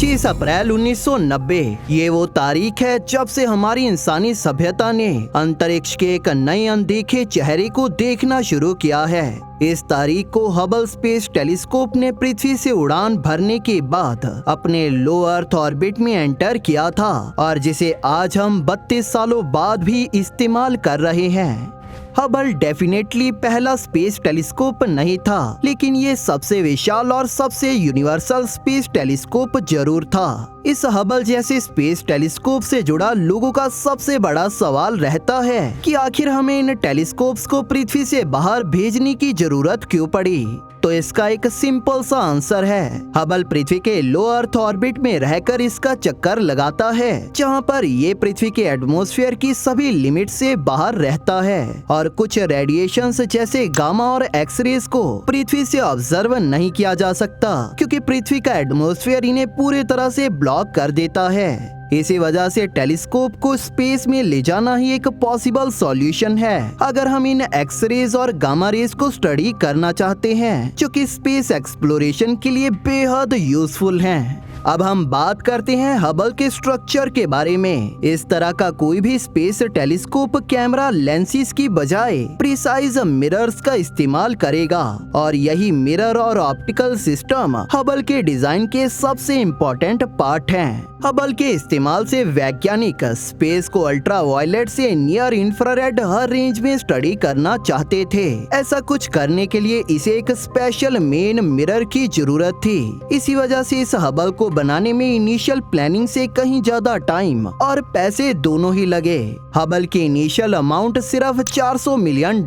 25 अप्रैल 1990 ये वो तारीख है जब से हमारी इंसानी सभ्यता ने अंतरिक्ष के एक नए अनदेखे चेहरे को देखना शुरू किया है। इस तारीख को हबल स्पेस टेलीस्कोप ने पृथ्वी से उड़ान भरने के बाद अपने लो अर्थ ऑर्बिट में एंटर किया था और जिसे आज हम 32 सालों बाद भी इस्तेमाल कर रहे हैं। हबल डेफिनेटली पहला स्पेस टेलीस्कोप नहीं था, लेकिन ये सबसे विशाल और सबसे यूनिवर्सल स्पेस टेलीस्कोप जरूर था। इस हबल जैसे स्पेस टेलीस्कोप से जुड़ा लोगों का सबसे बड़ा सवाल रहता है कि आखिर हमें इन टेलीस्कोप्स को पृथ्वी से बाहर भेजने की जरूरत क्यों पड़ी। तो इसका एक सिंपल सा आंसर है, हबल पृथ्वी के लो अर्थ ऑर्बिट में रहकर इसका चक्कर लगाता है, जहां पर ये पृथ्वी के एटमॉस्फेयर की सभी लिमिट से बाहर रहता है और कुछ रेडिएशंस जैसे गामा और एक्सरेज को पृथ्वी से ऑब्जर्व नहीं किया जा सकता, क्योंकि पृथ्वी का एटमॉस्फेयर इन्हें पूरी तरह से ब्लॉक कर देता है। इसी वजह से टेलीस्कोप को स्पेस में ले जाना ही एक पॉसिबल सॉल्यूशन है अगर हम इन एक्सरेज और गामा रेज को स्टडी करना चाहते हैं, जो कि स्पेस एक्सप्लोरेशन के लिए बेहद यूजफुल हैं। अब हम बात करते हैं हबल के स्ट्रक्चर के बारे में। इस तरह का कोई भी स्पेस टेलीस्कोप कैमरा लेंसेज की बजाय प्रिसाइज मिरर्स का इस्तेमाल करेगा और यही मिरर और ऑप्टिकल सिस्टम हबल के डिजाइन के सबसे इम्पोर्टेंट पार्ट हैं। हबल के इस्तेमाल से वैज्ञानिक स्पेस को अल्ट्रावायलेट से नियर इंफ्रारेड हर रेंज में स्टडी करना चाहते थे। ऐसा कुछ करने के लिए इसे एक स्पेशल मेन मिरर की जरूरत थी। इसी वजह से इस हबल को बनाने में इनिशियल प्लानिंग से कहीं ज्यादा टाइम और पैसे दोनों ही लगे। हबल की इनिशियल अमाउंट सिर्फ $400 मिलियन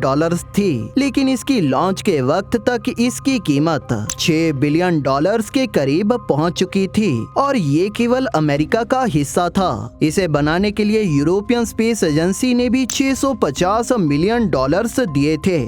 थी, लेकिन इसकी लॉन्च के वक्त तक इसकी कीमत $6 बिलियन के करीब पहुंच चुकी थी और ये केवल अमेरिका का हिस्सा था। इसे बनाने के लिए यूरोपियन स्पेस एजेंसी ने भी $650 मिलियन दिए थे।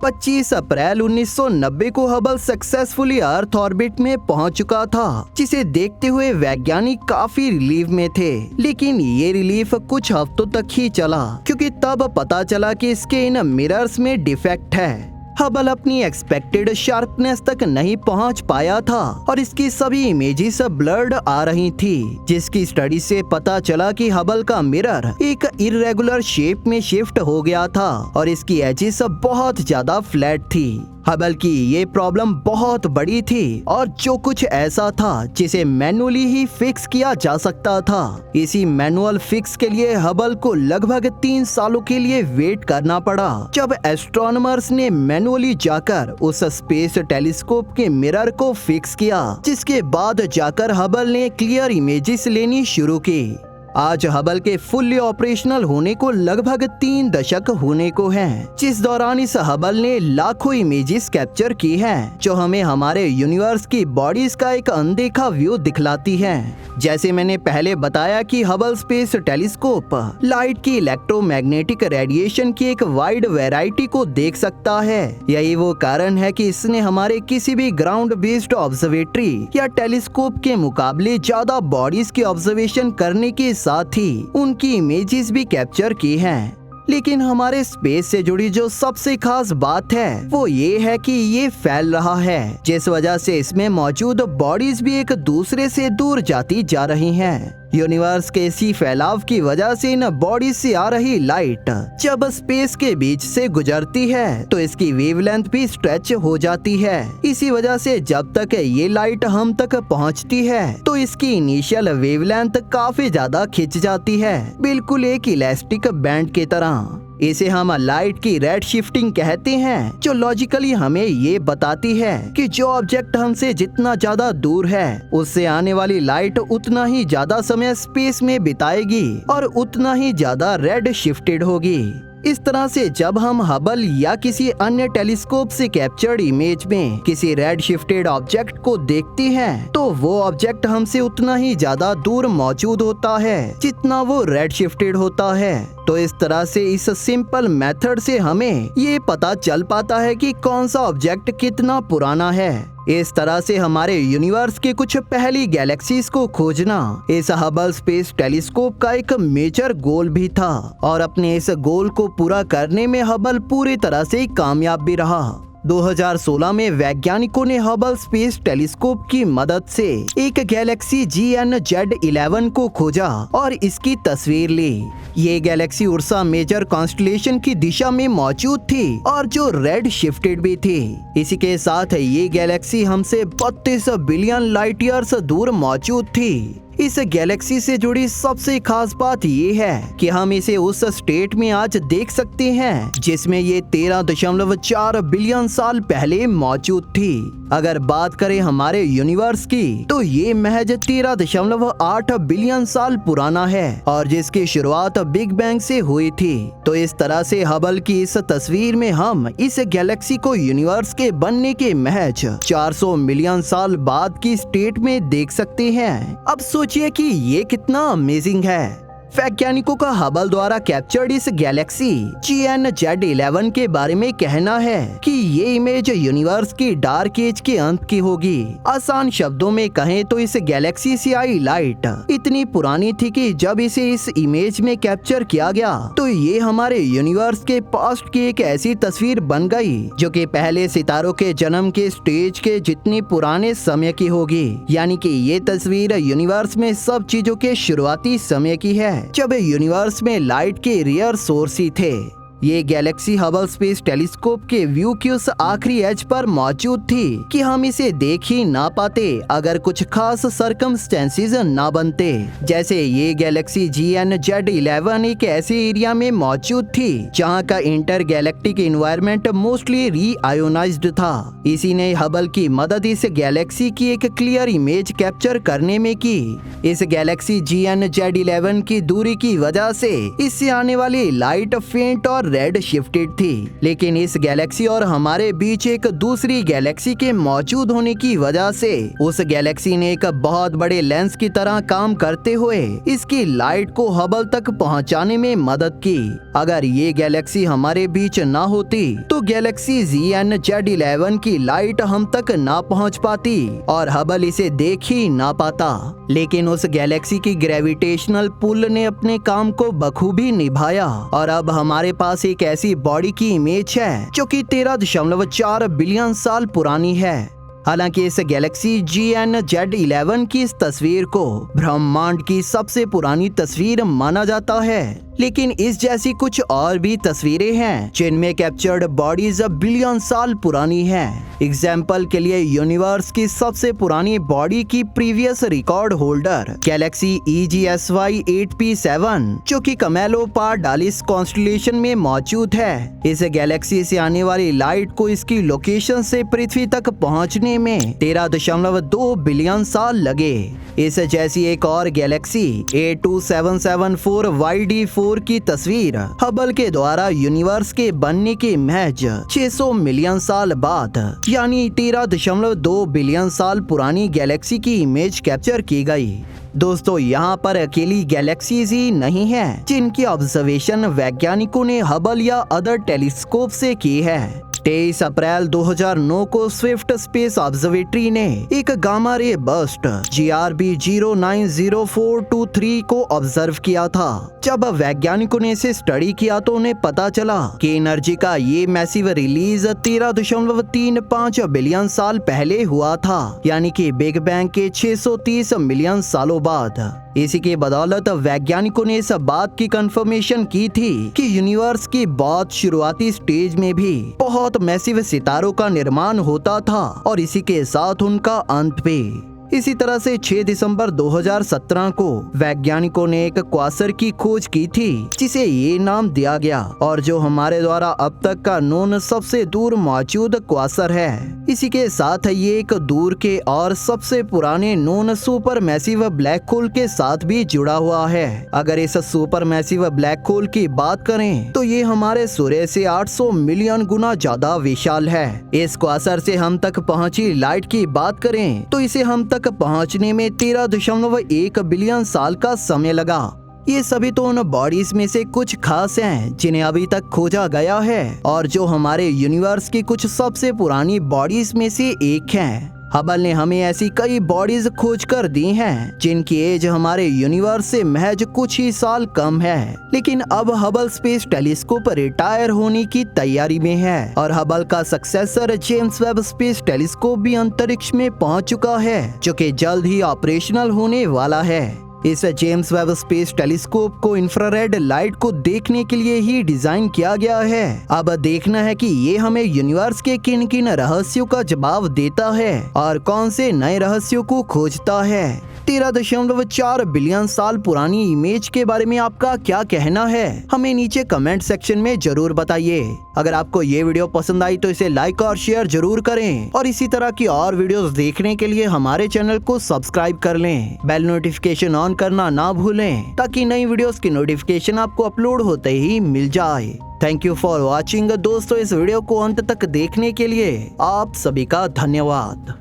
25 अप्रैल 1990 को हबल सक्सेसफुली अर्थ ऑर्बिट में पहुंच चुका था, जिसे देखते हुए वैज्ञानिक काफी रिलीफ में थे। लेकिन ये रिलीफ कुछ हफ्तों तक ही चला, क्योंकि तब पता चला कि इसके इन मिरर्स में डिफेक्ट है। हबल अपनी एक्सपेक्टेड शार्पनेस तक नहीं पहुंच पाया था और इसकी सभी इमेजेस ब्लर्ड आ रही थी, जिसकी स्टडी से पता चला कि हबल का मिरर एक इर्रेगुलर शेप में शिफ्ट हो गया था और इसकी एजेस बहुत ज्यादा फ्लैट थी। हबल की ये प्रॉब्लम बहुत बड़ी थी और जो कुछ ऐसा था जिसे मैनुअली ही फिक्स किया जा सकता था। इसी मैनुअल फिक्स के लिए हबल को लगभग 3 सालों के लिए वेट करना पड़ा, जब एस्ट्रोनॉमर्स ने मैनुअली जाकर उस स्पेस टेलीस्कोप के मिरर को फिक्स किया, जिसके बाद जाकर हबल ने क्लियर इमेजेस लेनी शुरू की। आज हबल के फुल्ली ऑपरेशनल होने को लगभग 3 दशक होने को हैं, जिस दौरान इस हबल ने लाखों इमेजेस कैप्चर की हैं, जो हमें हमारे यूनिवर्स की बॉडीज का एक अनदेखा व्यू दिखलाती हैं। जैसे मैंने पहले बताया कि हबल स्पेस टेलीस्कोप लाइट की इलेक्ट्रोमैग्नेटिक रेडिएशन की एक वाइड वैरायटी को देख सकता है। यही वो कारण है कि इसने हमारे किसी भी ग्राउंड बेस्ड ऑब्जर्वेटरी या टेलीस्कोप के मुकाबले ज्यादा बॉडीज की ऑब्जर्वेशन करने के साथ ही उनकी इमेजेस भी कैप्चर की हैं। लेकिन हमारे स्पेस से जुड़ी जो सबसे खास बात है वो ये है कि ये फैल रहा है, जिस वजह से इसमें मौजूद बॉडीज भी एक दूसरे से दूर जाती जा रही हैं। यूनिवर्स के इसी फैलाव की वजह से इन बॉडी से आ रही लाइट जब स्पेस के बीच से गुजरती है तो इसकी वेवलेंथ भी स्ट्रेच हो जाती है। इसी वजह से जब तक ये लाइट हम तक पहुंचती है तो इसकी इनिशियल वेवलेंथ काफी ज्यादा खिंच जाती है, बिल्कुल एक इलास्टिक बैंड की तरह। इसे हम लाइट की रेड शिफ्टिंग कहते हैं, जो लॉजिकली हमें ये बताती है कि जो ऑब्जेक्ट हमसे जितना ज्यादा दूर है उससे आने वाली लाइट उतना ही ज्यादा समय स्पेस में बिताएगी और उतना ही ज्यादा रेड शिफ्टेड होगी। इस तरह से जब हम हबल या किसी अन्य टेलीस्कोप से कैप्चर्ड इमेज में किसी रेड शिफ्टेड ऑब्जेक्ट को देखते हैं तो वो ऑब्जेक्ट हमसे उतना ही ज्यादा दूर मौजूद होता है जितना वो रेड शिफ्टेड होता है। तो इस तरह से इस सिंपल मेथड से हमें ये पता चल पाता है कि कौन सा ऑब्जेक्ट कितना पुराना है। इस तरह से हमारे यूनिवर्स के कुछ पहली गैलेक्सीज को खोजना इस हबल स्पेस टेलीस्कोप का एक मेजर गोल भी था और अपने इस गोल को पूरा करने में हबल पूरी तरह से कामयाब भी रहा। 2016 में वैज्ञानिकों ने हबल स्पेस टेलीस्कोप की मदद से एक गैलेक्सी GNZ11 को खोजा और इसकी तस्वीर ली। ये गैलेक्सी उर्सा मेजर कॉन्स्टलेशन की दिशा में मौजूद थी और जो रेड शिफ्टेड भी थी। इसी के साथ ये गैलेक्सी हमसे 32 बिलियन लाइट ईयर्स दूर मौजूद थी। इस गैलेक्सी से जुड़ी सबसे खास बात ये है कि हम इसे उस स्टेट में आज देख सकते हैं जिसमें ये 13.4 बिलियन साल पहले मौजूद थी। अगर बात करें हमारे यूनिवर्स की तो ये महज 13.8 बिलियन साल पुराना है और जिसकी शुरुआत बिग बैंग से हुई थी। तो इस तरह से हबल की इस तस्वीर में हम इस गैलेक्सी को यूनिवर्स के बनने के महज 400 मिलियन साल बाद की स्टेट में देख सकते हैं। अब सोचिए कि ये कितना अमेजिंग है। वैज्ञानिकों का हबल द्वारा कैप्चर्ड इस गैलेक्सी GNZ11 के बारे में कहना है कि ये इमेज यूनिवर्स की डार्क एज के अंत की होगी। आसान शब्दों में कहें तो इस गैलेक्सी से आई लाइट इतनी पुरानी थी कि जब इसे इस इमेज में कैप्चर किया गया तो ये हमारे यूनिवर्स के पास्ट की एक ऐसी तस्वीर बन गई जो कि पहले सितारों के जन्म के स्टेज के जितनी पुराने समय की होगी। यानी कि ये तस्वीर यूनिवर्स में सब चीजों के शुरुआती समय की है जब यूनिवर्स में लाइट के रेयर सोर्स ही थे। ये गैलेक्सी हबल स्पेस टेलीस्कोप के व्यू की उस आखिरी एज पर मौजूद थी कि हम इसे देख ही ना पाते अगर कुछ खास सर्कमस्टेंसेस ना बनते। जैसे ये गैलेक्सी GNZ11 एक ऐसे एरिया में मौजूद थी जहां का इंटर गैलेक्टिक एनवायरनमेंट मोस्टली रीआयोनाइज्ड था। इसी ने हबल की मदद इस गैलेक्सी की एक क्लियर इमेज कैप्चर करने में की। इस गैलेक्सी GNZ11 की दूरी की वजह से इससे आने वाली लाइट फेंट और रेड शिफ्टेड थी, लेकिन इस गैलेक्सी और हमारे बीच एक दूसरी गैलेक्सी के मौजूद होने की वजह से उस गैलेक्सी ने एक बहुत बड़े लेंस की तरह काम करते हुए इसकी लाइट को हबल तक पहुंचाने में मदद की। अगर ये गैलेक्सी हमारे बीच ना होती तो गैलेक्सी GNZ11 की लाइट हम तक ना पहुंच पाती और हबल इसे देख ही ना पाता। लेकिन उस गैलेक्सी की ग्रेविटेशनल पुल ने अपने काम को बखूबी निभाया और अब हमारे पास एक ऐसी बॉडी की इमेज है जो कि 13.4 बिलियन साल पुरानी है। हालांकि इस गैलेक्सी GNZ11 की इस तस्वीर को ब्रह्मांड की सबसे पुरानी तस्वीर माना जाता है, लेकिन इस जैसी कुछ और भी तस्वीरें हैं जिनमें कैप्चर्ड बॉडीज बिलियन साल पुरानी हैं। एग्जाम्पल के लिए यूनिवर्स की सबसे पुरानी बॉडी की previous record holder Galaxy EGSY 8P7 जो कि कैमेलोपार्डालिस कॉन्स्टलेशन में मौजूद है। इस गैलेक्सी से आने वाली लाइट को इसकी लोकेशन से पृथ्वी तक पहुंचने में 13.2 बिलियन साल लगे। इस जैसी एक और गैलेक्सी A2774 YD4 की तस्वीर हबल के द्वारा यूनिवर्स के बनने के महज 600 मिलियन साल बाद यानी 13.2 बिलियन साल पुरानी गैलेक्सी की इमेज कैप्चर की गई। दोस्तों, यहाँ पर अकेली गैलेक्सीज ही नहीं है जिनकी ऑब्जर्वेशन वैज्ञानिकों ने हबल या अदर टेलीस्कोप से की है। 23 अप्रैल 2009 को स्विफ्ट स्पेस ऑब्जर्वेटरी ने एक गामा रे बर्स्ट GRB 090423 को ऑब्जर्व किया था। जब वैज्ञानिकों ने इसे स्टडी किया तो उन्हें पता चला कि एनर्जी का ये मैसिव रिलीज 13.35 बिलियन साल पहले हुआ था, यानी कि बिग बैंग के 630 मिलियन सालों बाद। इसी के बदौलत वैज्ञानिकों ने इस बात की कंफर्मेशन की थी कि यूनिवर्स की बहुत शुरुआती स्टेज में भी बहुत मैसिव सितारों का निर्माण होता था और इसी के साथ उनका अंत भी। इसी तरह से 6 दिसंबर 2017 को वैज्ञानिकों ने एक क्वासर की खोज की थी जिसे ये नाम दिया गया और जो हमारे द्वारा अब तक का नोन सबसे दूर मौजूद क्वासर है। इसी के साथ ये एक दूर के और सबसे पुराने known super massive black hole के साथ भी जुड़ा हुआ है। अगर इस सुपर मैसिव ब्लैक होल की बात करें तो ये हमारे सूर्य से 800 मिलियन गुना ज्यादा विशाल है। इस क्वासर से हम तक पहुंची लाइट की बात करें तो इसे हम तक पहुंचने में 13.1 बिलियन साल का समय लगा। ये सभी तो उन बॉडीज में से कुछ खास हैं जिन्हें अभी तक खोजा गया है और जो हमारे यूनिवर्स की कुछ सबसे पुरानी बॉडीज में से एक हैं। हबल ने हमें ऐसी कई बॉडीज खोज कर दी हैं जिनकी एज हमारे यूनिवर्स से महज कुछ ही साल कम है, लेकिन अब हबल स्पेस टेलीस्कोप रिटायर होने की तैयारी में है और हबल का successor James Webb space telescope भी अंतरिक्ष में पहुंच चुका है, जो कि जल्द ही ऑपरेशनल होने वाला है। इस जेम्स वेब स्पेस टेलीस्कोप को इंफ्रारेड लाइट को देखने के लिए ही डिजाइन किया गया है। अब देखना है कि ये हमें यूनिवर्स के किन किन रहस्यों का जवाब देता है और कौन से नए रहस्यों को खोजता है। 13.4 बिलियन साल पुरानी इमेज के बारे में आपका क्या कहना है, हमें नीचे कमेंट सेक्शन में जरूर बताइए। अगर आपको ये वीडियो पसंद आई तो इसे लाइक और शेयर जरूर करें और इसी तरह की और वीडियोस देखने के लिए हमारे चैनल को सब्सक्राइब कर लें। बेल नोटिफिकेशन ऑन करना ना भूलें ताकि नई वीडियोस की नोटिफिकेशन आपको अपलोड होते ही मिल जाए। थैंक यू फॉर वॉचिंग दोस्तों, इस वीडियो को अंत तक देखने के लिए आप सभी का धन्यवाद।